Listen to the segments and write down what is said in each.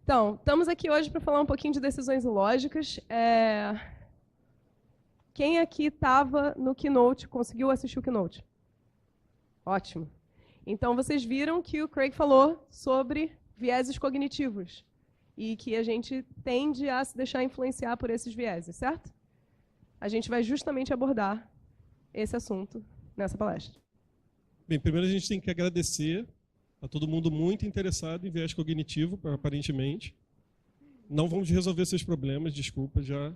Então, estamos aqui hoje para falar um pouquinho de decisões lógicas. Quem aqui estava no Keynote, conseguiu assistir o Keynote? Ótimo. Então, vocês viram que o Craig falou sobre vieses cognitivos e que a gente tende a se deixar influenciar por esses vieses, certo? A gente vai justamente abordar esse assunto nessa palestra. Bem, primeiro a gente tem que agradecer a todo mundo muito interessado em viés cognitivo, aparentemente. Não vamos resolver seus problemas, desculpa, já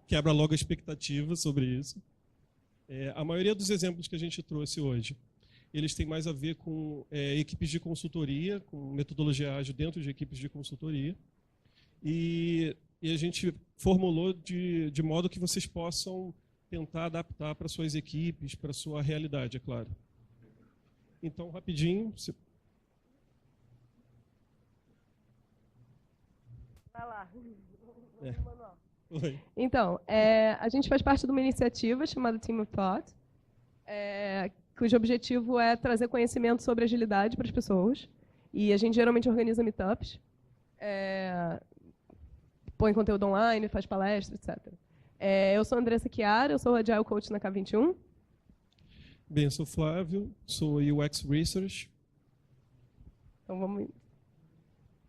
quebra logo a expectativa sobre isso. A maioria dos exemplos que a gente trouxe hoje, eles têm mais a ver com equipes de consultoria, com metodologia ágil dentro de equipes de consultoria. E a gente formulou de modo que vocês possam tentar adaptar para suas equipes, para a sua realidade, é claro. Então, rapidinho... Vai lá. Oi. Então, a gente faz parte de uma iniciativa chamada Team of Thought, cujo objetivo é trazer conhecimento sobre agilidade para as pessoas. E a gente geralmente organiza meetups, põe conteúdo online, faz palestra, etc. Eu sou a Andressa Chiara, eu sou Agile Coach na K21. Bem, eu sou Flávio, sou UX Research. Então, vamos...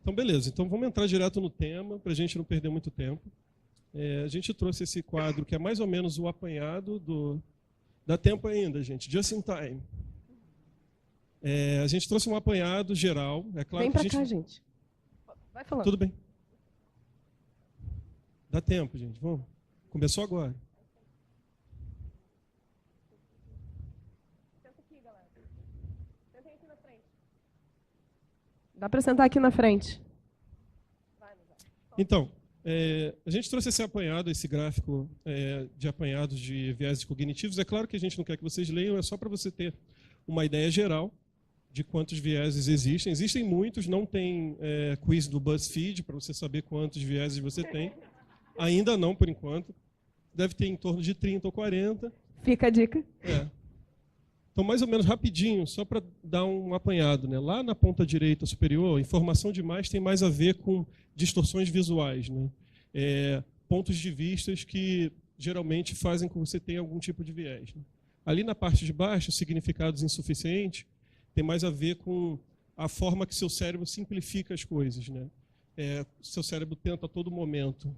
Então, beleza. Então, vamos entrar direto no tema, para a gente não perder muito tempo. A gente trouxe esse quadro, que é mais ou menos o apanhado do... Dá tempo ainda, gente. Just in time. A gente trouxe um apanhado geral. É claro. Vem para cá, gente. Vai falando. Tudo bem. Dá tempo, gente. Vamos. Começou agora. Senta aqui, galera. Sentem aqui na frente. Dá para sentar aqui na frente. Então, a gente trouxe esse apanhado, esse gráfico de apanhados de vieses cognitivos. É claro que a gente não quer que vocês leiam, é só para você ter uma ideia geral de quantos vieses existem. Existem muitos, não tem quiz do BuzzFeed para você saber quantos vieses você tem. Ainda não, por enquanto. Deve ter em torno de 30 ou 40. Fica a dica. Então, mais ou menos rapidinho, só para dar um apanhado, né? Lá na ponta direita superior, informação demais tem mais a ver com distorções visuais, né? Pontos de vistas que geralmente fazem com que você tenha algum tipo de viés, né? Ali na parte de baixo, significados insuficientes, tem mais a ver com a forma que seu cérebro simplifica as coisas, né? Seu cérebro tenta a todo momento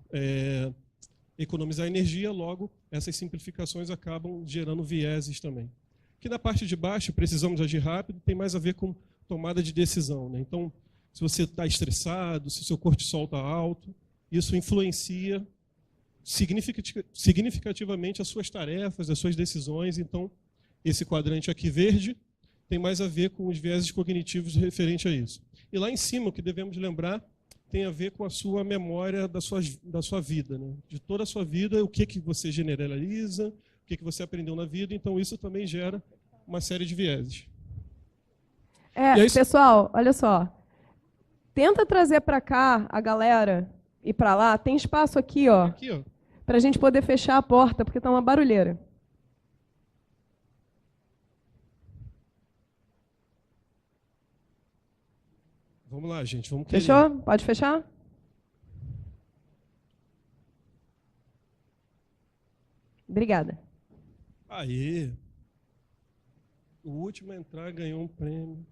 economizar energia, logo essas simplificações acabam gerando vieses também. Aqui na parte de baixo, precisamos agir rápido, tem mais a ver com tomada de decisão, né? Então, se você está estressado, se o seu cortisol está alto, isso influencia significativamente as suas tarefas, as suas decisões. Então, esse quadrante aqui verde tem mais a ver com os vieses cognitivos referente a isso. E lá em cima, o que devemos lembrar tem a ver com a sua memória da sua vida, né? De toda a sua vida, o que você generaliza, o que você aprendeu na vida. Então, isso também gera uma série de vieses. Pessoal, olha só. Tenta trazer para cá a galera e para lá. Tem espaço aqui, ó. Para a gente poder fechar a porta, porque está uma barulheira. Vamos lá, gente. Vamos querer. Fechou? Pode fechar? Obrigada. Aí, o último a entrar ganhou um prêmio.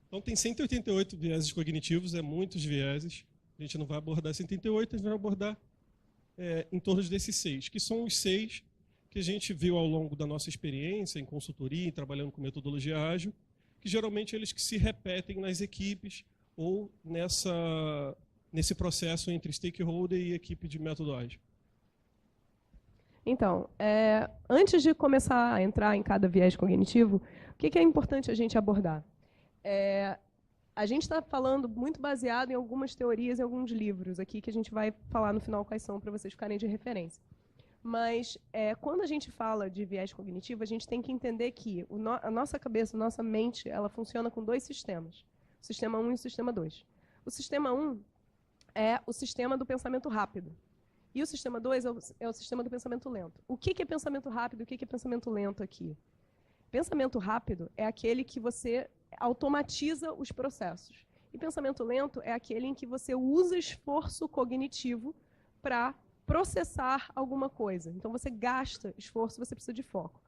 Então tem 188 vieses cognitivos, muitos vieses. A gente não vai abordar 188, a gente vai abordar em torno desses 6, que são os 6 que a gente viu ao longo da nossa experiência em consultoria, trabalhando com metodologia ágil, que geralmente eles que se repetem nas equipes ou nesse processo entre stakeholder e equipe de método ágil. Então, antes de começar a entrar em cada viés cognitivo, o que é importante a gente abordar? A gente está falando muito baseado em algumas teorias e alguns livros aqui, que a gente vai falar no final quais são, para vocês ficarem de referência. Mas, quando a gente fala de viés cognitivo, a gente tem que entender que a nossa cabeça, a nossa mente, ela funciona com 2 sistemas. O sistema 1 e o sistema 2. O sistema 1 é o sistema do pensamento rápido. E o sistema 2 é o sistema do pensamento lento. O que é pensamento rápido e o que é pensamento lento aqui? Pensamento rápido é aquele que você automatiza os processos. E pensamento lento é aquele em que você usa esforço cognitivo para processar alguma coisa. Então, você gasta esforço, você precisa de foco.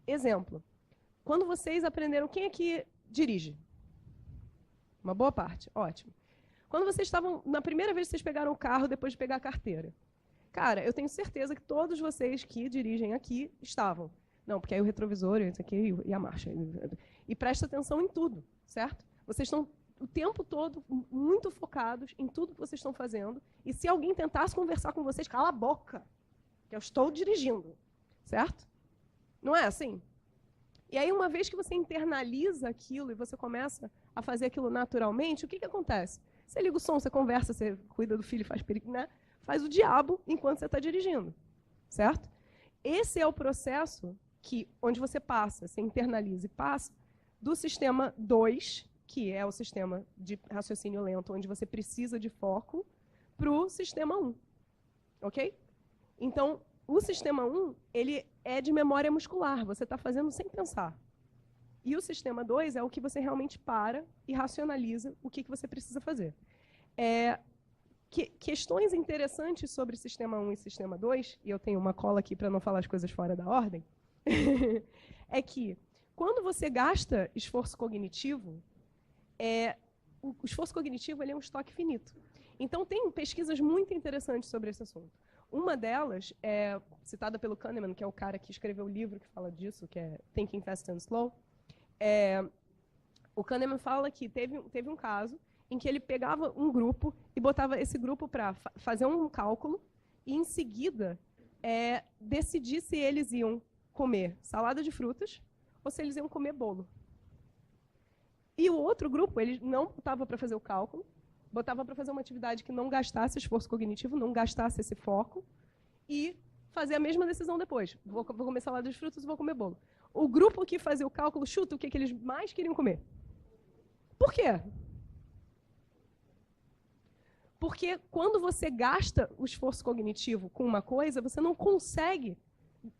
Exemplo, quando vocês aprenderam... Quem aqui dirige? Uma boa parte, ótimo. Quando vocês estavam... Na primeira vez que vocês pegaram o carro, depois de pegar a carteira. Cara, eu tenho certeza que todos vocês que dirigem aqui estavam. Não, porque aí o retrovisor, isso aqui, e a marcha. E presta atenção em tudo, certo? Vocês estão o tempo todo muito focados em tudo que vocês estão fazendo. E se alguém tentasse conversar com vocês, cala a boca, que eu estou dirigindo, certo? Não é assim? E aí, uma vez que você internaliza aquilo e você começa a fazer aquilo naturalmente, o que acontece? Você liga o som, você conversa, você cuida do filho, né? Faz o diabo enquanto você está dirigindo, certo? Esse é o processo onde você passa, você internaliza e passa do sistema 2, que é o sistema de raciocínio lento, onde você precisa de foco, para o sistema 1. Ok? Então, o sistema 1, ele é de memória muscular, você está fazendo sem pensar. E o sistema 2 é o que você realmente para e racionaliza o que você precisa fazer. Questões interessantes sobre sistema 1 e sistema 2, e eu tenho uma cola aqui para não falar as coisas fora da ordem, é que quando você gasta esforço cognitivo, o esforço cognitivo ele é um estoque finito. Então, tem pesquisas muito interessantes sobre esse assunto. Uma delas é citada pelo Kahneman, que é o cara que escreveu o livro que fala disso, que é Thinking Fast and Slow. O Kahneman fala que teve um caso em que ele pegava um grupo e botava esse grupo para fazer um cálculo e, em seguida, decidir se eles iam comer salada de frutas ou se eles iam comer bolo. E o outro grupo, ele não botava para fazer o cálculo, botava para fazer uma atividade que não gastasse esforço cognitivo, não gastasse esse foco, e fazer a mesma decisão depois. Vou comer salada de frutas e vou comer bolo. O grupo que fazia o cálculo, chuta o que eles mais queriam comer. Por quê? Porque quando você gasta o esforço cognitivo com uma coisa, você não consegue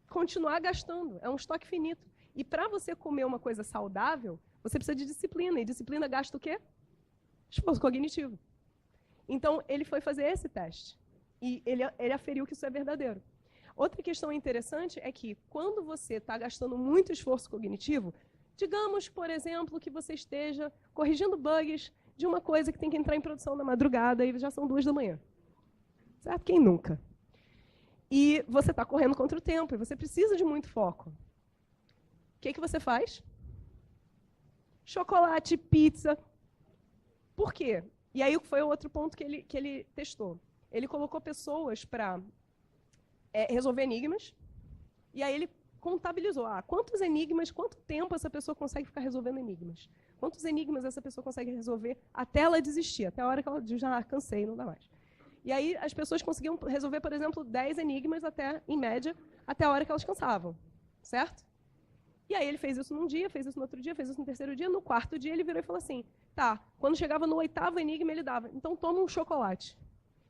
continuar gastando. É um estoque finito. E para você comer uma coisa saudável, você precisa de disciplina. E disciplina gasta o quê? Esforço cognitivo. Então, ele foi fazer esse teste. E ele aferiu que isso é verdadeiro. Outra questão interessante é que, quando você está gastando muito esforço cognitivo, digamos, por exemplo, que você esteja corrigindo bugs de uma coisa que tem que entrar em produção na madrugada e já são 2 da manhã. Certo? Quem nunca? E você está correndo contra o tempo e você precisa de muito foco. O que você faz? Chocolate, pizza. Por quê? E aí foi o outro ponto que ele testou. Ele colocou pessoas para resolver enigmas, e aí ele contabilizou quantos enigmas, quanto tempo essa pessoa consegue ficar resolvendo enigmas. Quantos enigmas essa pessoa consegue resolver até ela desistir, até a hora que ela diz, já cansei, não dá mais. E aí as pessoas conseguiam resolver, por exemplo, 10 enigmas, em média, até a hora que elas cansavam. Certo? E aí ele fez isso num dia, fez isso no outro dia, fez isso no terceiro dia, no quarto dia ele virou e falou assim, tá, quando chegava no 8º enigma ele dava, então toma um chocolate.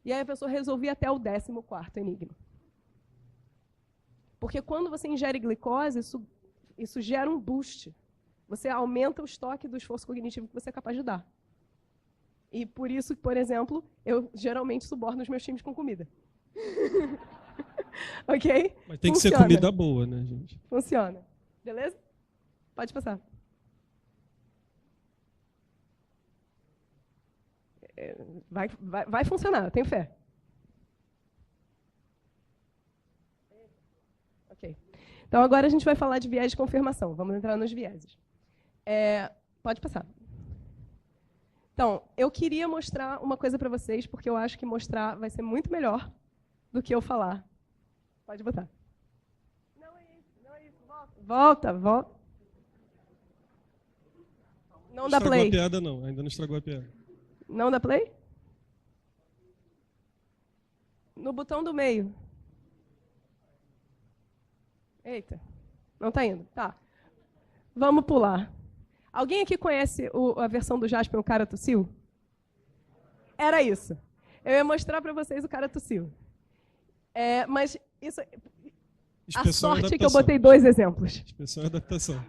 E aí a pessoa resolvia até o 14º enigma. Porque quando você ingere glicose, isso gera um boost. Você aumenta o estoque do esforço cognitivo que você é capaz de dar. E por isso, por exemplo, eu geralmente suborno os meus times com comida. Ok? Mas tem que ser comida boa, né, gente? Funciona. Beleza? Pode passar. Vai funcionar, eu tenho fé. Ok. Então, agora a gente vai falar de viés de confirmação. Vamos entrar nos vieses. Pode passar. Então, eu queria mostrar uma coisa para vocês, porque eu acho que mostrar vai ser muito melhor do que eu falar. Pode botar. Não é isso. Volta. Não dá play. Não estragou a piada, não. Ainda não estragou a piada. Não dá play? No botão do meio. Eita, não está indo. Tá. Vamos pular. Alguém aqui conhece a versão do Jasper, o cara tossiu? Era isso. Eu ia mostrar para vocês o cara tossiu. Mas isso... A sorte é que eu botei 2 exemplos. Expressão e adaptação.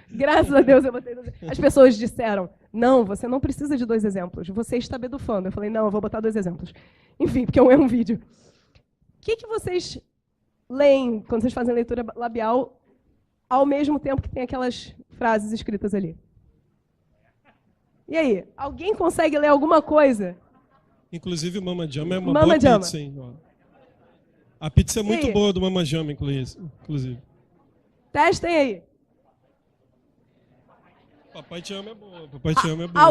Graças a Deus eu botei 2 exemplos. As pessoas disseram, não, você não precisa de 2 exemplos, você está bedufando. Eu falei, não, eu vou botar 2 exemplos. Enfim, porque é um vídeo. O que vocês leem quando vocês fazem leitura labial ao mesmo tempo que tem aquelas frases escritas ali? E aí, alguém consegue ler alguma coisa? Inclusive, o Mama Jama é uma Mama boa Jama. pizza, hein? Ó. A pizza é muito boa do Mama Jama, inclusive. Testem aí. Papai Te Ama é boa. Papai Te Ama é boa.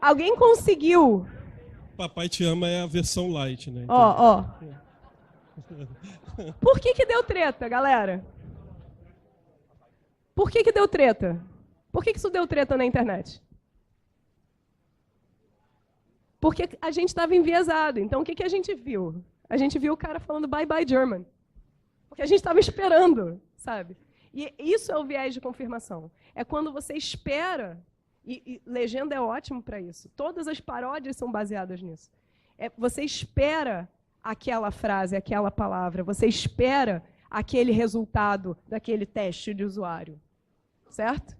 Alguém conseguiu? Papai Te Ama é a versão light, né? Ó. Por que deu treta, galera? Por que deu treta? Por que isso deu treta na internet? Porque a gente estava enviesado. Então, o que a gente viu? A gente viu o cara falando bye bye German. Porque a gente estava esperando, sabe? E isso é o viés de confirmação. É quando você espera, e legenda é ótimo para isso. Todas as paródias são baseadas nisso. Você espera aquela frase, aquela palavra, você espera aquele resultado daquele teste de usuário. Certo?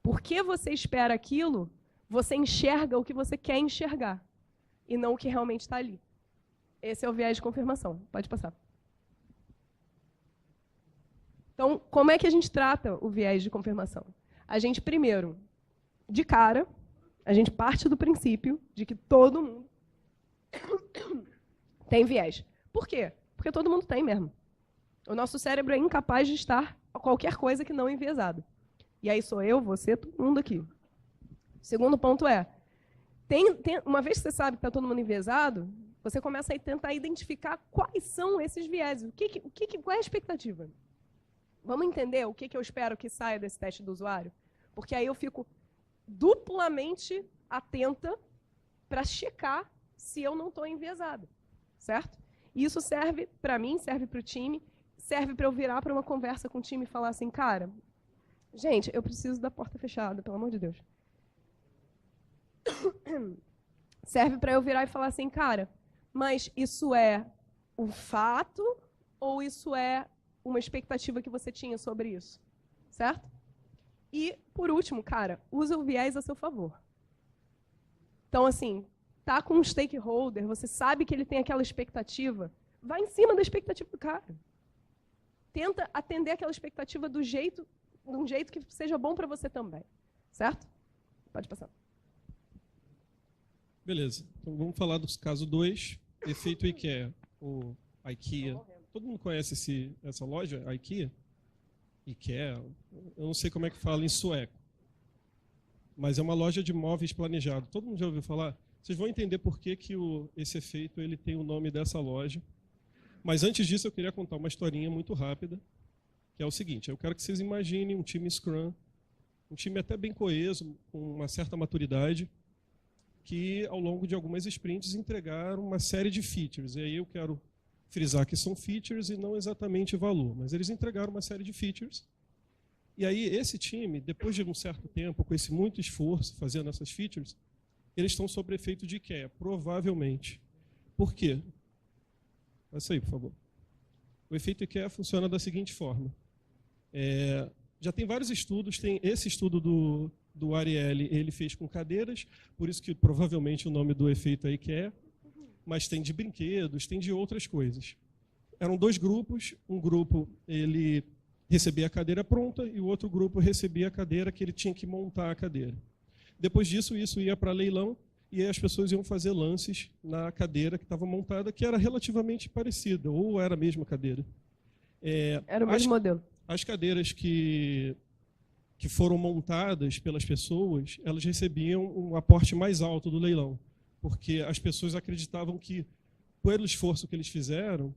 Porque você espera aquilo, você enxerga o que você quer enxergar e não o que realmente está ali. Esse é o viés de confirmação. Pode passar. Então, como é que a gente trata o viés de confirmação? A gente, primeiro, de cara, a gente parte do princípio de que todo mundo tem viés. Por quê? Porque todo mundo tem mesmo. O nosso cérebro é incapaz de estar qualquer coisa que não enviesado. E aí sou eu, você, todo mundo aqui. O segundo ponto é, uma vez que você sabe que está todo mundo enviesado, você começa a tentar identificar quais são esses vieses. Qual é a expectativa? Vamos entender o que eu espero que saia desse teste do usuário? Porque aí eu fico duplamente atenta para checar se eu não estou enviesada. Certo? E isso serve para mim, serve para o time, serve para eu virar para uma conversa com o time e falar assim, cara, gente, eu preciso da porta fechada, pelo amor de Deus. Serve para eu virar e falar assim, cara, mas isso é um fato ou isso é uma expectativa que você tinha sobre isso? Certo? E, por último, cara, usa o viés a seu favor. Então, assim, tá com um stakeholder, você sabe que ele tem aquela expectativa, vai em cima da expectativa do cara. Tenta atender aquela expectativa de um jeito que seja bom para você também. Certo? Pode passar. Beleza. Então vamos falar do caso 2, efeito IKEA, ou IKEA. Todo mundo conhece essa loja, IKEA? IKEA, eu não sei como é que fala em sueco. Mas é uma loja de móveis planejado. Todo mundo já ouviu falar? Vocês vão entender por que esse efeito ele tem o nome dessa loja. Mas antes disso eu queria contar uma historinha muito rápida, que é o seguinte, eu quero que vocês imaginem um time Scrum, um time até bem coeso, com uma certa maturidade, que ao longo de algumas sprints entregaram uma série de features. E aí eu quero frisar que são features e não exatamente valor, mas eles entregaram uma série de features. E aí esse time, depois de um certo tempo, com esse muito esforço fazendo essas features, eles estão sob efeito de IKEA, provavelmente. Por quê? Passa aí, por favor. O efeito IKEA funciona da seguinte forma. Já tem vários estudos, tem esse estudo do Ariely, ele fez com cadeiras, por isso que provavelmente o nome do efeito é IKEA, mas tem de brinquedos, tem de outras coisas. Eram 2 grupos, um grupo ele recebia a cadeira pronta e o outro grupo recebia a cadeira que ele tinha que montar a cadeira. Depois disso, isso ia para leilão e aí as pessoas iam fazer lances na cadeira que estava montada, que era relativamente parecida, ou era a mesma cadeira. Era o mesmo modelo. As cadeiras que foram montadas pelas pessoas, elas recebiam um aporte mais alto do leilão, porque as pessoas acreditavam que, pelo esforço que eles fizeram,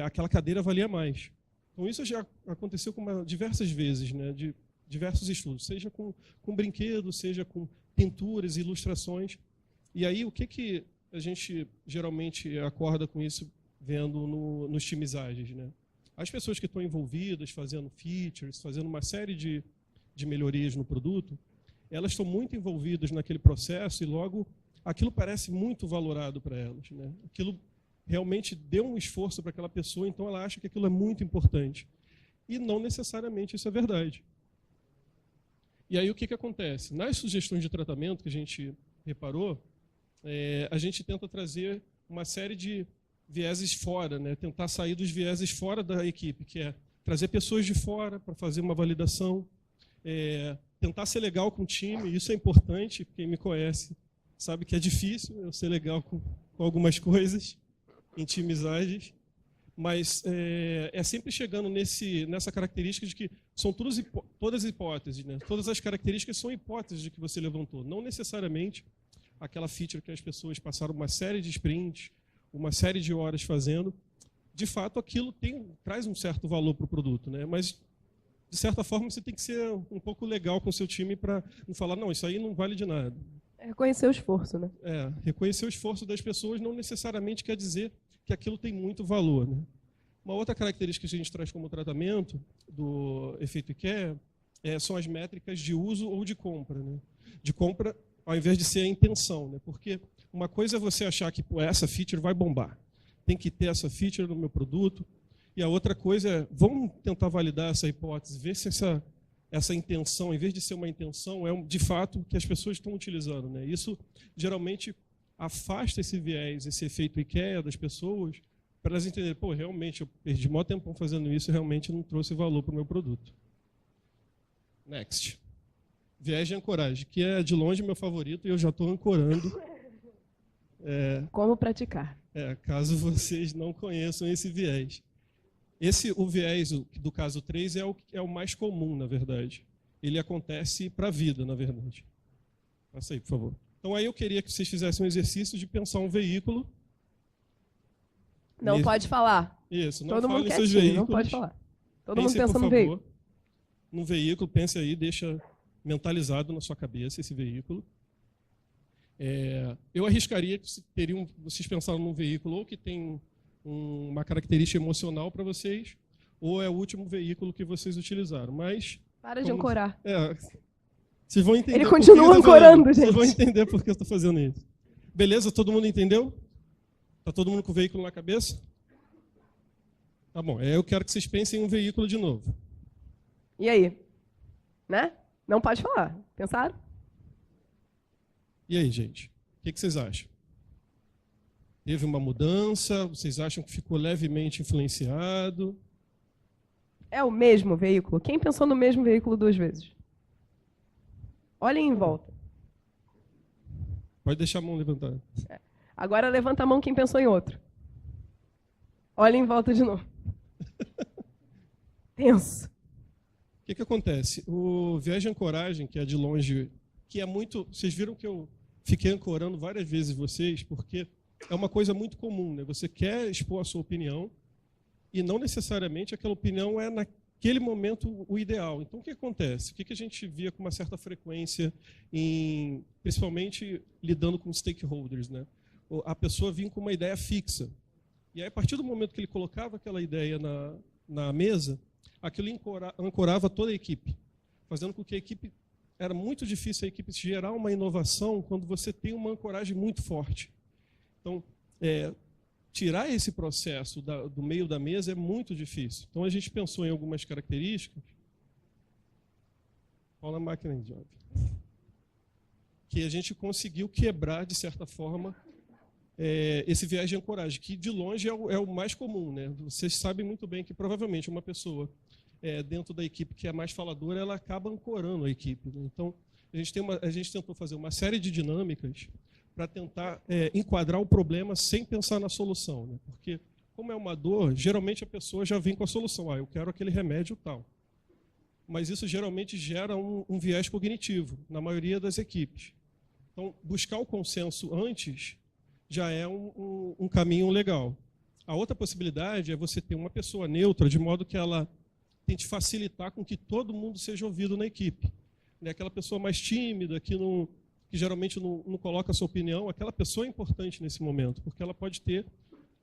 aquela cadeira valia mais. Então isso já aconteceu diversas vezes, né, de diversos estudos, seja com brinquedos, seja com pinturas, ilustrações. E aí o que a gente geralmente acorda com isso vendo nos times ágeis, né? As pessoas que estão envolvidas, fazendo features, fazendo uma série de melhorias no produto, elas estão muito envolvidas naquele processo e logo aquilo parece muito valorado para elas, né? Aquilo realmente deu um esforço para aquela pessoa, então ela acha que aquilo é muito importante. E não necessariamente isso é verdade. E aí o que acontece? Nas sugestões de tratamento que a gente reparou, a gente tenta trazer uma série de vieses fora, né? Tentar sair dos vieses fora da equipe, que é trazer pessoas de fora para fazer uma validação, tentar ser legal com o time, isso é importante, quem me conhece sabe que é difícil eu ser legal com algumas coisas, em times ágeis, mas é sempre chegando nessa característica de que são todas hipóteses, né? Todas as características são hipóteses de que você levantou, não necessariamente aquela feature que as pessoas passaram uma série de sprints, uma série de horas fazendo, de fato aquilo traz um certo valor para o produto, né? Mas de certa forma você tem que ser um pouco legal com o seu time para não falar, não, isso aí não vale de nada. Reconhecer o esforço, né? Reconhecer o esforço das pessoas não necessariamente quer dizer que aquilo tem muito valor, né? Uma outra característica que a gente traz como tratamento do efeito IKEA são as métricas de uso ou de compra, né? De compra ao invés de ser a intenção, né? Porque uma coisa é você achar que essa feature vai bombar, tem que ter essa feature no meu produto, e a outra coisa é, vamos tentar validar essa hipótese, ver se essa intenção, em vez de ser uma intenção, é de fato o que as pessoas estão utilizando, né? Isso geralmente afasta esse viés, esse efeito IKEA das pessoas, para elas entenderem, pô, realmente eu perdi maior tempão fazendo isso e realmente não trouxe valor para o meu produto. Next. Viés de ancoragem, que é de longe meu favorito e eu já estou ancorando. Como praticar? Caso vocês não conheçam esse viés. O viés do caso 3 é o mais comum, na verdade. Ele acontece para a vida, na verdade. Passa aí, por favor. Então, aí eu queria que vocês fizessem um exercício de pensar um veículo. Não pode falar. Isso, não Todo mundo falem seus quietinho, veículos. não pode falar. Todo Pense, mundo pensa no veículo. Num veículo, pense aí, deixa mentalizado na sua cabeça esse veículo. Eu arriscaria que vocês pensaram num veículo ou que tem uma característica emocional para vocês, ou é o último veículo que vocês utilizaram. Mas para de ancorar. Vocês vão entender. Ele continua ancorando, gente. Vocês vão entender por que eu estou fazendo isso. Beleza? Todo mundo entendeu? Está todo mundo com o veículo na cabeça? Tá bom. Eu quero que vocês pensem em um veículo de novo. E aí? Né? Não pode falar. Pensaram? E aí, gente? O que vocês acham? Teve uma mudança? Vocês acham que ficou levemente influenciado? É o mesmo veículo? Quem pensou no mesmo veículo 2 vezes? Olhem em volta. Pode deixar a mão levantada. Agora levanta a mão quem pensou em outro. Olhem em volta de novo. Tenso. O que acontece? O viés de ancoragem, que é de longe, que é muito... Vocês viram que eu fiquei ancorando várias vezes vocês, porque é uma coisa muito comum, né? Você quer expor a sua opinião e não necessariamente aquela opinião é naquele momento o ideal. Então, o que acontece? O que a gente via com uma certa frequência, principalmente lidando com stakeholders, né? A pessoa vinha com uma ideia fixa. E aí, a partir do momento que ele colocava aquela ideia na mesa, aquilo ancorava toda a equipe, fazendo com que a equipe... Era muito difícil a equipe gerar uma inovação quando você tem uma ancoragem muito forte. Então, tirar esse processo do meio da mesa é muito difícil. Então, a gente pensou em algumas características. Olha a máquina de job. Que a gente conseguiu quebrar, de certa forma, esse viés de ancoragem, que de longe é o mais comum, né? Vocês sabem muito bem que provavelmente uma pessoa dentro da equipe que é mais faladora, ela acaba ancorando a equipe, né? Então, a gente tentou fazer uma série de dinâmicas para tentar enquadrar o problema sem pensar na solução, né? Porque, como é uma dor, geralmente a pessoa já vem com a solução. Eu quero aquele remédio tal. Mas isso geralmente gera um viés cognitivo, na maioria das equipes. Então, buscar o consenso antes já é um caminho legal. A outra possibilidade é você ter uma pessoa neutra, de modo que ela tente facilitar com que todo mundo seja ouvido na equipe. Aquela pessoa mais tímida, que geralmente não coloca a sua opinião, aquela pessoa é importante nesse momento, porque ela pode ter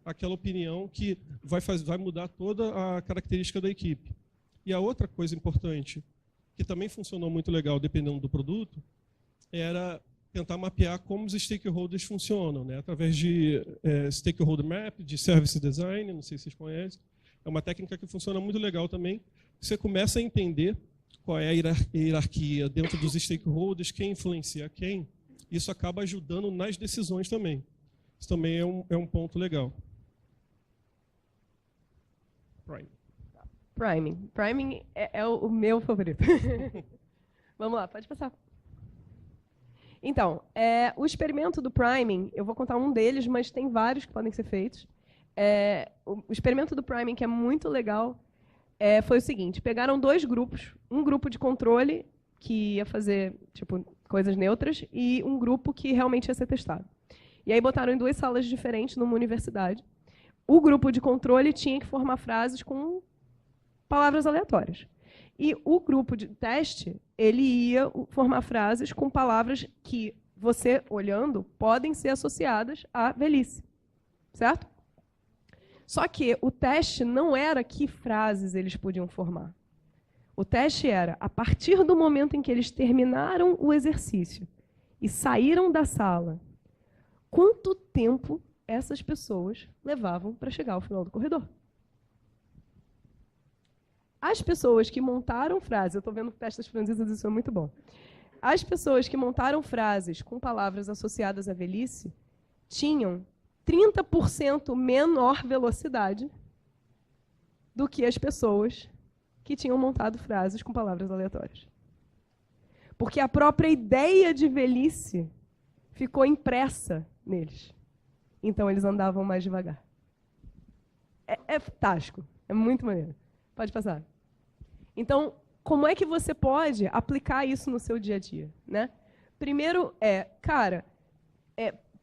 aquela opinião que vai mudar toda a característica da equipe. E a outra coisa importante, que também funcionou muito legal, dependendo do produto, era tentar mapear como os stakeholders funcionam, né? Através de stakeholder map, de service design, não sei se vocês conhecem. É uma técnica que funciona muito legal também. Você começa a entender qual é a hierarquia dentro dos stakeholders, quem influencia quem, isso acaba ajudando nas decisões também. Isso também é um ponto legal. Priming. Priming é o meu favorito. Vamos lá, pode passar. Então, o experimento do priming, eu vou contar um deles, mas tem vários que podem ser feitos. O experimento do priming, que é muito legal, foi o seguinte: pegaram 2 grupos, um grupo de controle, que ia fazer tipo, coisas neutras, e um grupo que realmente ia ser testado. E aí botaram em 2 salas diferentes numa universidade. O grupo de controle tinha que formar frases com palavras aleatórias. E o grupo de teste, ele ia formar frases com palavras que, você olhando, podem ser associadas à velhice. Certo? Só que o teste não era que frases eles podiam formar. O teste era, a partir do momento em que eles terminaram o exercício e saíram da sala, quanto tempo essas pessoas levavam para chegar ao final do corredor. As pessoas que montaram frases, eu estou vendo testes franzidas, isso é muito bom. As pessoas que montaram frases com palavras associadas à velhice tinham 30% menor velocidade do que as pessoas que tinham montado frases com palavras aleatórias. Porque a própria ideia de velhice ficou impressa neles. Então, eles andavam mais devagar. É fantástico. É muito maneiro. Pode passar. Então, como é que você pode aplicar isso no seu dia a dia? Né? Primeiro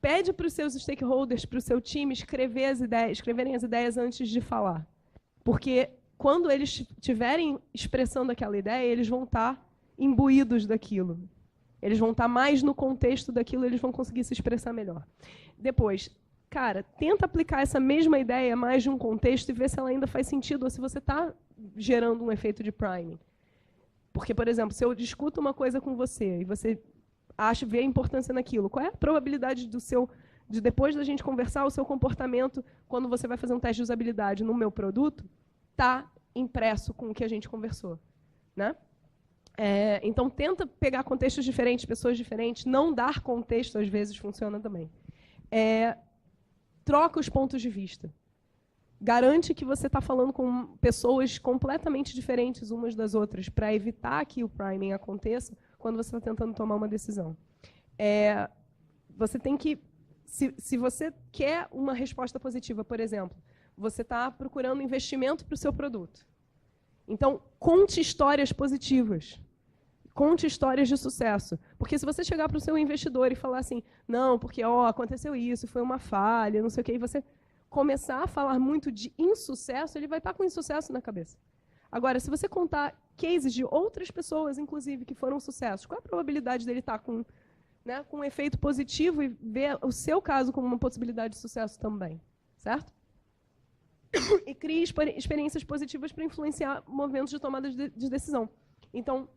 pede para os seus stakeholders, para o seu time, escreverem as ideias antes de falar. Porque quando eles estiverem expressando aquela ideia, eles vão estar imbuídos daquilo. Eles vão estar mais no contexto daquilo, eles vão conseguir se expressar melhor. Depois, tenta aplicar essa mesma ideia mais de um contexto e ver se ela ainda faz sentido ou se você está gerando um efeito de priming. Porque, por exemplo, se eu discuto uma coisa com você e você vê a importância naquilo, qual é a probabilidade de depois da gente conversar, o seu comportamento, quando você vai fazer um teste de usabilidade no meu produto, está impresso com o que a gente conversou, né? Então, tenta pegar contextos diferentes, pessoas diferentes. Não dar contexto, às vezes, funciona também. Troca os pontos de vista. Garante que você está falando com pessoas completamente diferentes umas das outras, para evitar que o priming aconteça quando você está tentando tomar uma decisão. Você tem que... Se você quer uma resposta positiva, por exemplo, você está procurando investimento para o seu produto. Então, conte histórias positivas. Conte histórias de sucesso. Porque se você chegar para o seu investidor e falar assim, não, porque aconteceu isso, foi uma falha, não sei o quê, e você começar a falar muito de insucesso, ele vai estar com insucesso na cabeça. Agora, se você contar cases de outras pessoas, inclusive, que foram sucessos, qual é a probabilidade dele estar com um efeito positivo e ver o seu caso como uma possibilidade de sucesso também? Certo? E crie experiências positivas para influenciar movimentos de tomada de decisão. Então,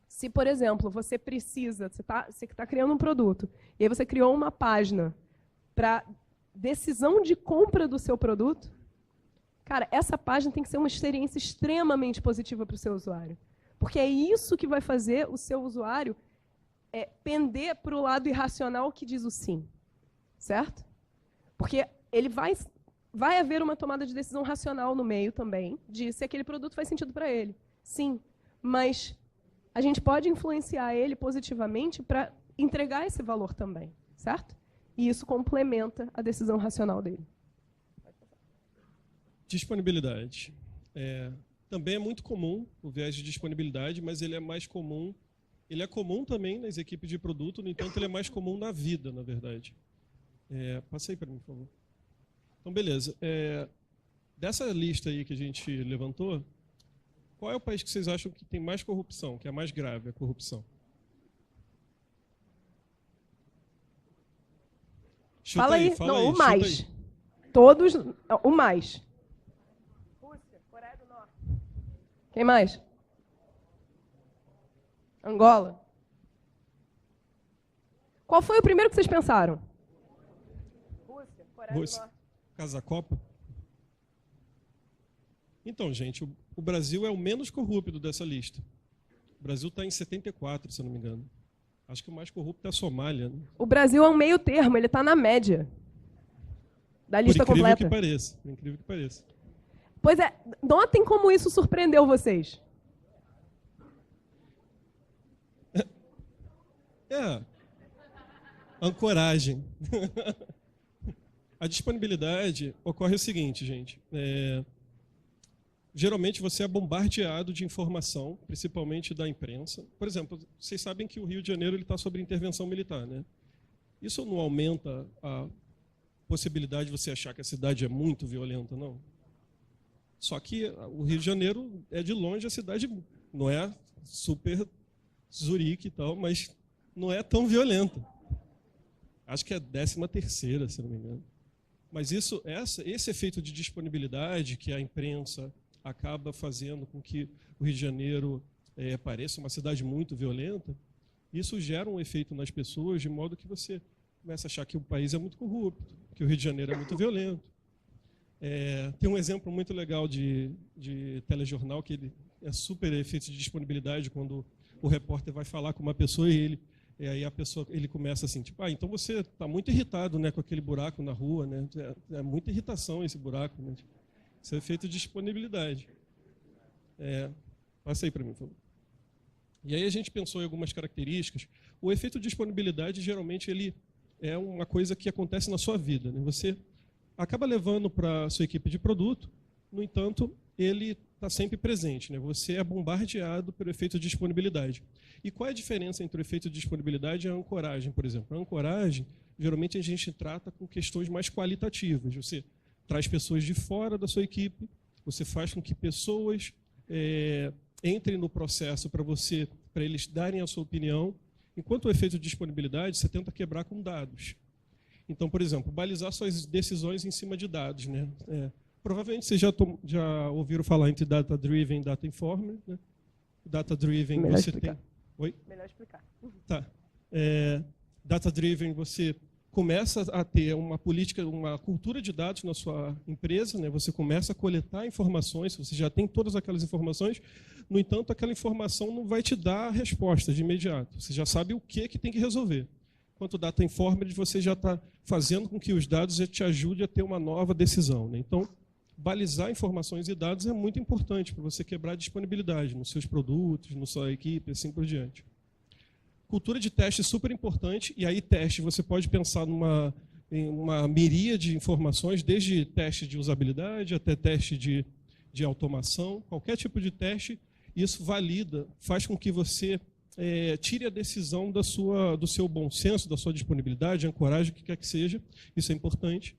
se, por exemplo, você está criando um produto, e aí você criou uma página para decisão de compra do seu produto, essa página tem que ser uma experiência extremamente positiva para o seu usuário. Porque é isso que vai fazer o seu usuário pender para o lado irracional que diz o sim. Certo? Porque ele vai haver uma tomada de decisão racional no meio também, de se aquele produto faz sentido para ele. Sim, mas a gente pode influenciar ele positivamente para entregar esse valor também, certo? E isso complementa a decisão racional dele. Disponibilidade. Também é muito comum o viés de disponibilidade, mas ele é mais comum. Ele é comum também nas equipes de produto, no entanto, ele é mais comum na vida, na verdade. Passa aí para mim, por favor. Então, beleza. Dessa lista aí que a gente levantou, qual é o país que vocês acham que tem mais corrupção, que é mais grave a corrupção? Fala aí. Não, o mais. Todos, o mais. Rússia, Coreia do Norte. Quem mais? Angola. Qual foi o primeiro que vocês pensaram? Rússia, Coreia do Norte. Casa Copa? Então, gente, o Brasil é o menos corrupto dessa lista. O Brasil está em 74, se eu não me engano. Acho que o mais corrupto é a Somália, né? O Brasil é um meio termo, ele está na média da lista completa. Por incrível que pareça. Pois é, notem como isso surpreendeu vocês. Ancoragem. A disponibilidade ocorre o seguinte, gente. Geralmente você é bombardeado de informação, principalmente da imprensa. Por exemplo, vocês sabem que o Rio de Janeiro está sob intervenção militar, né? Isso não aumenta a possibilidade de você achar que a cidade é muito violenta, não? Só que o Rio de Janeiro é de longe a cidade, não é super Zurique e tal, mas não é tão violenta. Acho que é a 13ª, se não me engano. Mas esse efeito de disponibilidade que a imprensa acaba fazendo com que o Rio de Janeiro pareça uma cidade muito violenta, isso gera um efeito nas pessoas de modo que você começa a achar que o país é muito corrupto, que o Rio de Janeiro é muito violento. Tem um exemplo muito legal de telejornal que ele é super efeito de disponibilidade quando o repórter vai falar com uma pessoa e aí ele começa assim, tipo, então você está muito irritado, né, com aquele buraco na rua, né? É muita irritação esse buraco, né? Isso é efeito de disponibilidade. Passa aí para mim, por favor. E aí a gente pensou em algumas características. O efeito de disponibilidade, geralmente, ele é uma coisa que acontece na sua vida, né? Você acaba levando para a sua equipe de produto, no entanto, ele está sempre presente, né? Você é bombardeado pelo efeito de disponibilidade. E qual é a diferença entre o efeito de disponibilidade e a ancoragem, por exemplo? A ancoragem, geralmente, a gente trata com questões mais qualitativas. Você traz pessoas de fora da sua equipe, você faz com que pessoas entrem no processo para eles darem a sua opinião, enquanto o efeito de disponibilidade você tenta quebrar com dados. Então, por exemplo, balizar suas decisões em cima de dados, né? Provavelmente vocês já ouviram falar entre data-driven e data-informed, né? Data-driven você explicar. tem... Oi? Melhor explicar. Tá. Data-driven você começa a ter uma política, uma cultura de dados na sua empresa, né? Você começa a coletar informações, você já tem todas aquelas informações, no entanto, aquela informação não vai te dar a resposta de imediato. Você já sabe o que tem que resolver. Enquanto Data Informed, você já está fazendo com que os dados já te ajudem a ter uma nova decisão, né? Então, balizar informações e dados é muito importante para você quebrar a disponibilidade nos seus produtos, na sua equipe, assim por diante. Cultura de teste é super importante, e aí teste você pode pensar em uma miríade de informações, desde teste de usabilidade até teste de automação, qualquer tipo de teste, isso valida, faz com que você tire a decisão do seu bom senso, da sua disponibilidade, ancoragem, o que quer que seja, isso é importante.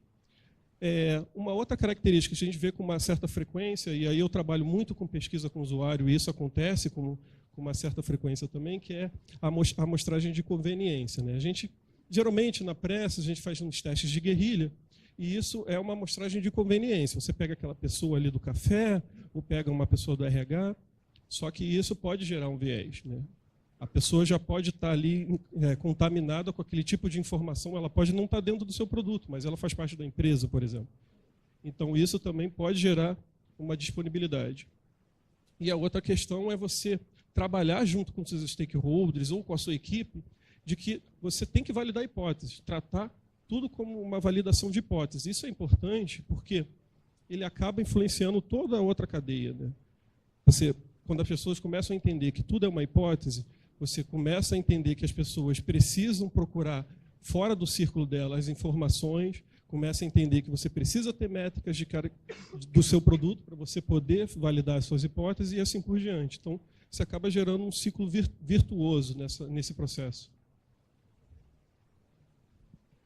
Uma outra característica que a gente vê com uma certa frequência, e aí eu trabalho muito com pesquisa com o usuário, e isso acontece com uma certa frequência também, que é a amostragem de conveniência, né? A gente, geralmente, na pressa, a gente faz uns testes de guerrilha, e isso é uma amostragem de conveniência. Você pega aquela pessoa ali do café, ou pega uma pessoa do RH, só que isso pode gerar um viés, né? A pessoa já pode estar ali contaminada com aquele tipo de informação, ela pode não estar dentro do seu produto, mas ela faz parte da empresa, por exemplo. Então, isso também pode gerar uma disponibilidade. E a outra questão é você trabalhar junto com os seus stakeholders ou com a sua equipe, de que você tem que validar hipóteses, tratar tudo como uma validação de hipóteses. Isso é importante porque ele acaba influenciando toda a outra cadeia, né? Quando as pessoas começam a entender que tudo é uma hipótese, você começa a entender que as pessoas precisam procurar fora do círculo delas as informações, começa a entender que você precisa ter métricas do seu produto para você poder validar as suas hipóteses e assim por diante. Então, você acaba gerando um ciclo virtuoso nesse processo.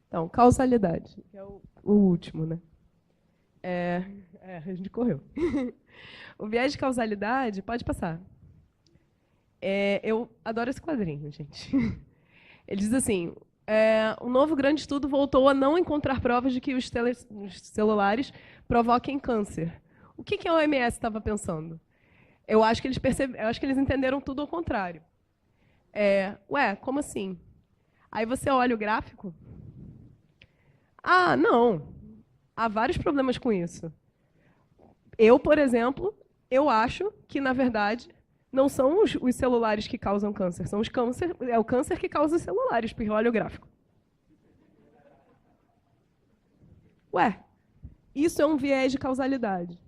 Então, causalidade, que é o último, né? A gente correu. O viés de causalidade, pode passar. Eu adoro esse quadrinho, gente. Ele diz assim, um novo grande estudo voltou a não encontrar provas de que os celulares provoquem câncer. O que a OMS estava pensando? Eu acho que eles entenderam tudo ao contrário. Como assim? Aí você olha o gráfico. Não. Há vários problemas com isso. Eu, por exemplo, eu acho que, na verdade, não são os celulares que causam câncer, é o câncer que causa os celulares, porque olha o gráfico. Ué, isso é um viés de causalidade.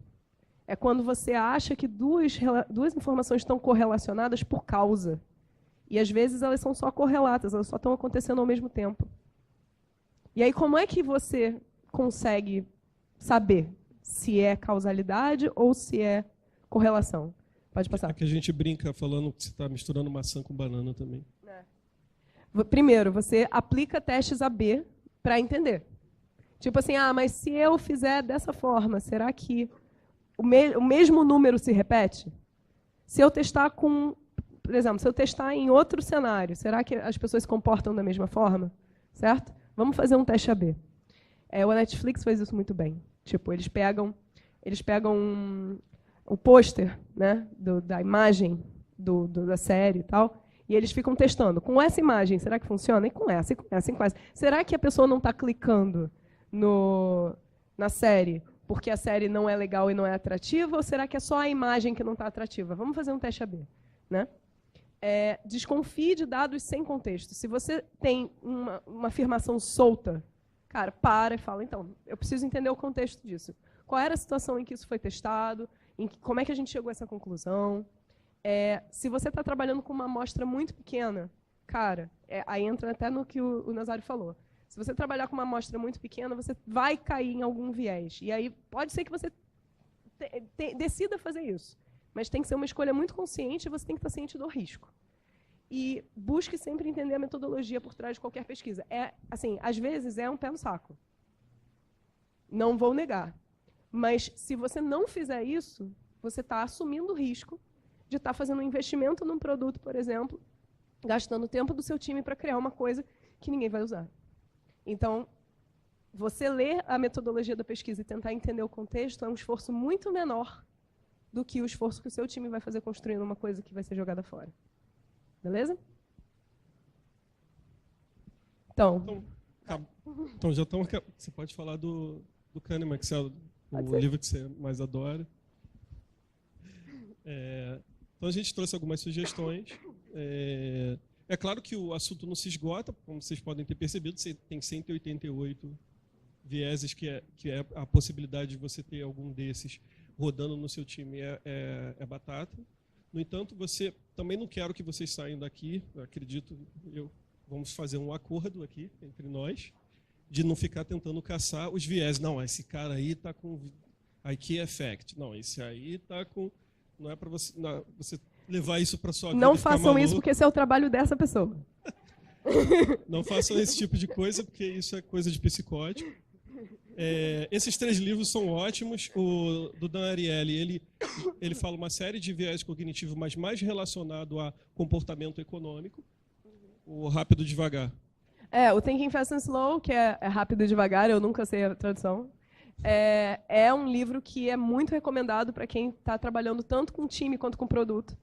É quando você acha que duas informações estão correlacionadas por causa. E às vezes elas são só correlatas, elas só estão acontecendo ao mesmo tempo. E aí como é que você consegue saber se é causalidade ou se é correlação? Pode passar. É que a gente brinca falando que você está misturando maçã com banana também. Primeiro, você aplica testes AB para entender. Tipo assim, mas se eu fizer dessa forma, será que o mesmo número se repete? Se eu testar por exemplo, se eu testar em outro cenário, será que as pessoas se comportam da mesma forma? Certo? Vamos fazer um teste AB. O Netflix faz isso muito bem. Tipo, eles pegam o pôster, né, da imagem da série e tal, e eles ficam testando. Com essa imagem, será que funciona? E com essa, e com essa, e com essa. Será que a pessoa não está clicando na série porque a série não é legal e não é atrativa, ou será que é só a imagem que não está atrativa? Vamos fazer um teste AB. Né? Desconfie de dados sem contexto. Se você tem uma afirmação solta, cara, para e fala, então, eu preciso entender o contexto disso. Qual era a situação em que isso foi testado? Como é que a gente chegou a essa conclusão? Se você está trabalhando com uma amostra muito pequena, cara, aí entra até no que o Nazário falou. Se você trabalhar com uma amostra muito pequena, você vai cair em algum viés. E aí pode ser que você decida fazer isso. Mas tem que ser uma escolha muito consciente e você tem que estar ciente do risco. E busque sempre entender a metodologia por trás de qualquer pesquisa. Assim, às vezes é um pé no saco. Não vou negar. Mas se você não fizer isso, você está assumindo o risco de estar fazendo um investimento num produto, por exemplo, gastando o tempo do seu time para criar uma coisa que ninguém vai usar. Então, você ler a metodologia da pesquisa e tentar entender o contexto é um esforço muito menor do que o esforço que o seu time vai fazer construindo uma coisa que vai ser jogada fora. Beleza? Então já estamos... Você pode falar do Kahneman, que é o livro que você mais adora. Então, a gente trouxe algumas sugestões. É claro que o assunto não se esgota, como vocês podem ter percebido, você tem 188 vieses, que é a possibilidade de você ter algum desses rodando no seu time é batata. No entanto, também não quero que vocês saiam daqui, vamos fazer um acordo aqui entre nós, de não ficar tentando caçar os viés. Não, esse cara aí está com IQ Effect. Não, esse aí está com... Não é para você levar isso para sua vida. Não façam isso, porque esse é o trabalho dessa pessoa. Não façam esse tipo de coisa, porque isso é coisa de psicótico. Esses 3 livros são ótimos. O do Dan Ariely, ele fala uma série de viés cognitivos, mas mais relacionado a comportamento econômico. O Rápido e Devagar. O Thinking Fast and Slow, que é Rápido e Devagar, eu nunca sei a tradução. É um livro que é muito recomendado para quem está trabalhando tanto com time quanto com produto.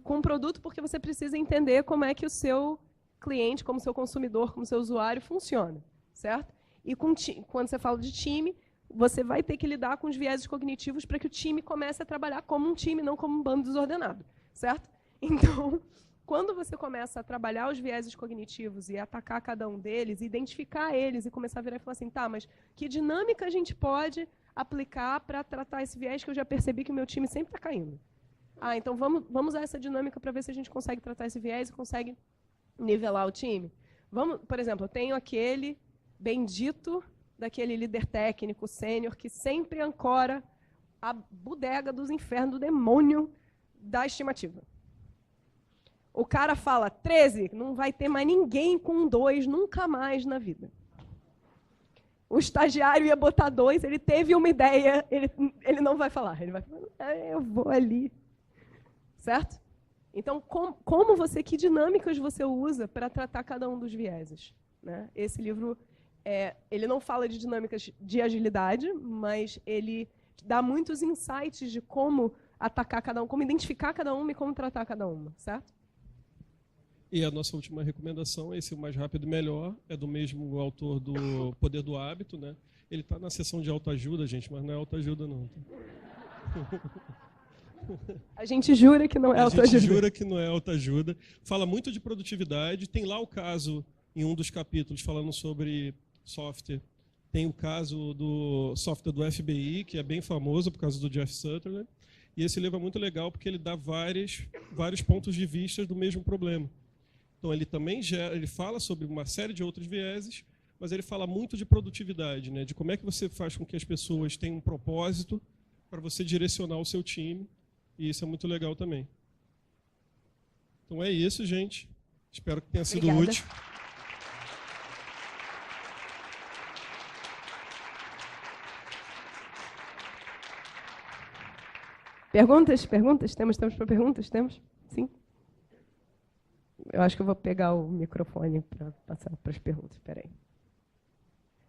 Com produto, porque você precisa entender como é que o seu cliente, como o seu consumidor, como o seu usuário funciona, certo? E quando você fala de time, você vai ter que lidar com os vieses cognitivos para que o time comece a trabalhar como um time, não como um bando desordenado, certo? Então, quando você começa a trabalhar os vieses cognitivos e atacar cada um deles, identificar eles e começar a virar e falar assim, tá, mas que dinâmica a gente pode aplicar para tratar esse viés que eu já percebi que o meu time sempre está caindo? Então vamos usar essa dinâmica para ver se a gente consegue tratar esse viés e consegue nivelar o time. Por exemplo, eu tenho aquele bendito daquele líder técnico sênior que sempre ancora a bodega dos infernos do demônio da estimativa. O cara fala 13, não vai ter mais ninguém com 2 nunca mais na vida. O estagiário ia botar 2, ele teve uma ideia, ele não vai falar. Ele vai falar, eu vou ali. Certo? Então, que dinâmicas você usa para tratar cada um dos vieses? Né? Esse livro, ele não fala de dinâmicas de agilidade, mas ele dá muitos insights de como atacar cada um, como identificar cada uma e como tratar cada uma, certo? E a nossa última recomendação, esse O Mais Rápido e Melhor, é do mesmo autor do Poder do Hábito, né? Ele está na seção de autoajuda, gente, mas não é autoajuda, não. A gente jura que não é autoajuda. A gente jura que não é autoajuda. Fala muito de produtividade. Tem lá o caso, em um dos capítulos, falando sobre software. Tem o caso do software do FBI, que é bem famoso por causa do Jeff Sutherland. E esse livro é muito legal porque ele dá vários pontos de vista do mesmo problema. Então, ele também ele fala sobre uma série de outros vieses, mas ele fala muito de produtividade, né? De como é que você faz com que as pessoas tenham um propósito para você direcionar o seu time. E isso é muito legal também. Então é isso, gente. Espero que tenha sido útil. Perguntas? Perguntas? Temos tempo para perguntas? Temos? Sim? Eu acho que eu vou pegar o microfone para passar para as perguntas. Espera aí.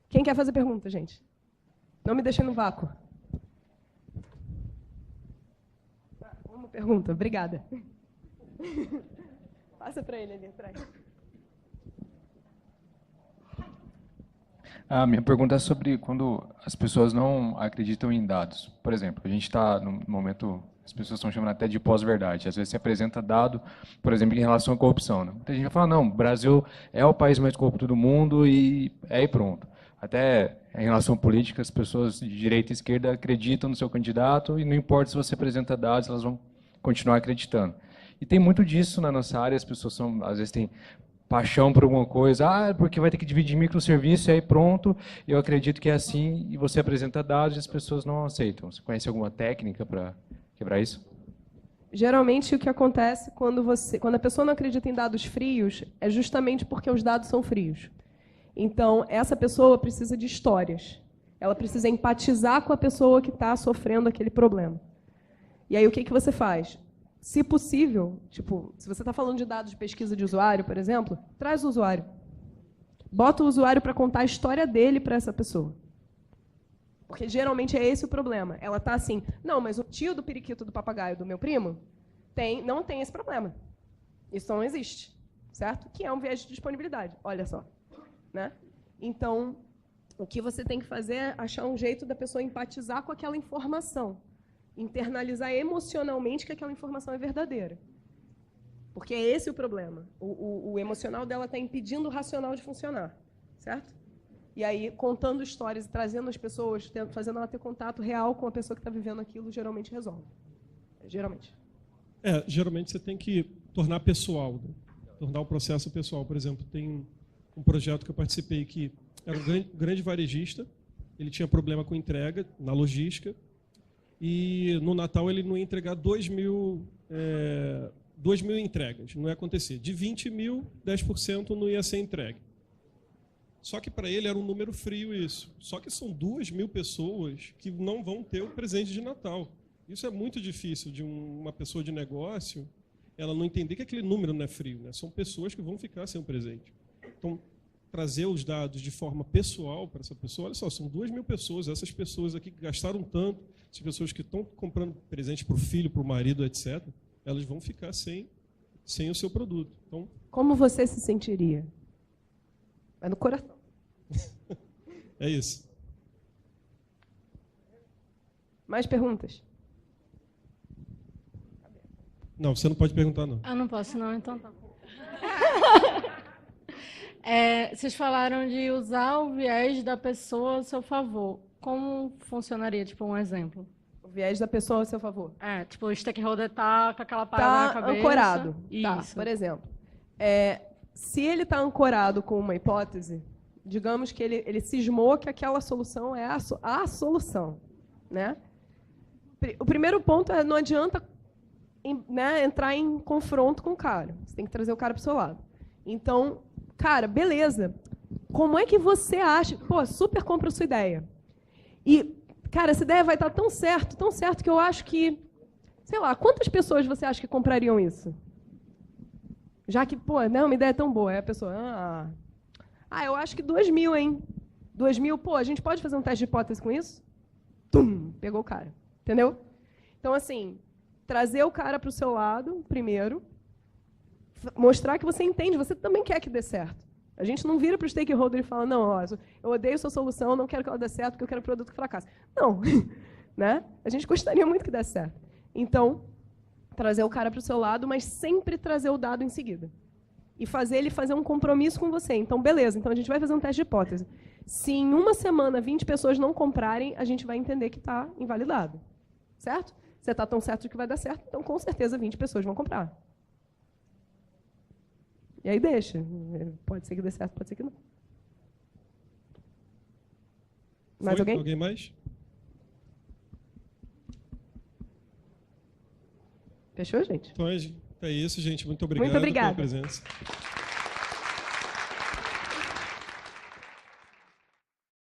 Quem quer fazer pergunta, gente? Não me deixem no vácuo. Uma pergunta, obrigada. Passa para ele ali atrás. A minha pergunta é sobre quando as pessoas não acreditam em dados. Por exemplo, a gente está no momento, as pessoas estão chamando até de pós-verdade. Às vezes se apresenta dado, por exemplo, em relação à corrupção. Né? Muita gente vai falar, não, o Brasil é o país mais corrupto do mundo e aí pronto. Até em relação à política, as pessoas de direita e esquerda acreditam no seu candidato e não importa se você apresenta dados, elas vão continuar acreditando. E tem muito disso na nossa área, as pessoas às vezes têm paixão por alguma coisa, porque vai ter que dividir microserviço e aí pronto, eu acredito que é assim, e você apresenta dados e as pessoas não aceitam. Você conhece alguma técnica para quebrar isso? Geralmente o que acontece quando a pessoa não acredita em dados frios é justamente porque os dados são frios. Então, essa pessoa precisa de histórias. Ela precisa empatizar com a pessoa que está sofrendo aquele problema. E aí, o que você faz? Se possível, tipo, se você está falando de dados de pesquisa de usuário, por exemplo, traz o usuário. Bota o usuário para contar a história dele para essa pessoa. Porque, geralmente, é esse o problema. Ela está assim, não, mas o tio do periquito do papagaio do meu primo não tem esse problema. Isso não existe, certo? Que é um viés de disponibilidade, olha só. Né? Então, o que você tem que fazer é achar um jeito da pessoa empatizar com aquela informação, internalizar emocionalmente que aquela informação é verdadeira. Porque é esse o problema. O emocional dela está impedindo o racional de funcionar, certo? E aí, contando histórias e trazendo as pessoas, fazendo ela ter contato real com a pessoa que está vivendo aquilo, geralmente resolve. Geralmente. Geralmente você tem que tornar pessoal, né? Tornar o processo pessoal. Por exemplo, tem um projeto que eu participei que era um grande varejista, ele tinha problema com entrega na logística e no Natal ele não ia entregar 2.000 entregas, não ia acontecer. De 20 mil, 10% não ia ser entregue. Só que para ele era um número frio isso. Só que são 2.000 pessoas que não vão ter o presente de Natal. Isso é muito difícil de uma pessoa de negócio, ela não entender que aquele número não é frio, né? São pessoas que vão ficar sem o presente. Então, trazer os dados de forma pessoal para essa pessoa, olha só, são 2.000 pessoas, essas pessoas aqui que gastaram tanto, essas pessoas que estão comprando presente para o filho, para o marido, etc., elas vão ficar sem o seu produto. Então, como você se sentiria? É no coração. É isso. Mais perguntas? Não, você não pode perguntar, não. Eu não posso, não, então tá. Vocês falaram de usar o viés da pessoa a seu favor. Como funcionaria, tipo, um exemplo? O viés da pessoa a seu favor. Tipo, o stakeholder tá com aquela parada na cabeça. Ancorado. Isso. Tá, por exemplo. Se ele está ancorado com uma hipótese, digamos que ele cismou que aquela solução é a solução. Né? O primeiro ponto é não adianta entrar em confronto com o cara. Você tem que trazer o cara para o seu lado. Então, cara, beleza. Como é que você acha? Pô, super compra a sua ideia. E, cara, essa ideia vai estar tão certo que eu acho que, sei lá, quantas pessoas você acha que comprariam isso? Já que, pô, não, uma ideia é tão boa. Aí a pessoa, eu acho que 2.000, hein? 2.000, pô, a gente pode fazer um teste de hipótese com isso? Tum, pegou o cara. Entendeu? Então, assim, trazer o cara para o seu lado, primeiro, mostrar que você entende, você também quer que dê certo. A gente não vira para o stakeholder e fala, não, ó, eu odeio sua solução, não quero que ela dê certo, porque eu quero um produto que fracasse. Não. Né? A gente gostaria muito que desse certo. Então, trazer o cara para o seu lado, mas sempre trazer o dado em seguida. E fazer ele fazer um compromisso com você. Então, beleza, então a gente vai fazer um teste de hipótese. Se em uma semana 20 pessoas não comprarem, a gente vai entender que está invalidado. Certo? Você está tão certo de que vai dar certo, então com certeza 20 pessoas vão comprar. E aí deixa. Pode ser que dê certo, pode ser que não. Mais alguém? Alguém mais? Fechou, gente? Então é isso, gente. Muito obrigado Muito obrigada. pela presença.